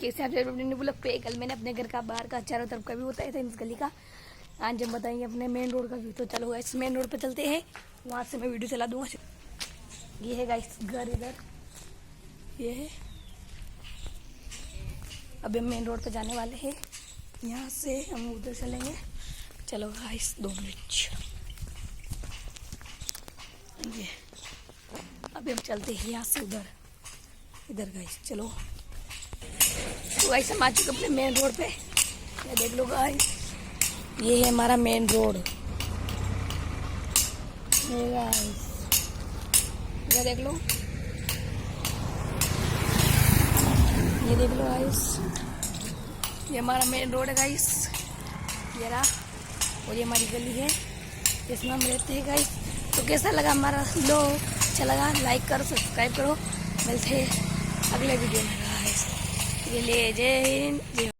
कैसे आप अपने ब्लॉग पे। कल मैंने अपने घर का बाहर का चारों तरफ का व्यू बताया था, इस गली का। आज हम बताएंगे अपने मेन रोड का व्यू। तो चलो गाइस मेन रोड पे चलते हैं, वहां से मैं वीडियो चला दूंगा। ये है गाइस घर, इधर ये है। अभी हम मेन रोड पे जाने वाले हैं, यहाँ से हम उधर चलेंगे। चलो गाइस 2 मिनट, ये अभी हम चलते हैं यहाँ से उधर, इधर गाइस चलो। तो गाइस हम आ चुके अपने मेन रोड पे, ये देख लो गाइस, ये है हमारा मेन रोड। ये गाइस इधर देख लो, ये देख लो गाइस, ये हमारा मेन रोड है गाइस, ये रहा। और ये हमारी गली है जिसमें हम रहते हैं गाइस। तो कैसा लगा हमारा लोग, अच्छा लगा लाइक करो, सब्सक्राइब करो। मिलते हैं अगले वीडियो में गाइस। ये ले जय हिंद।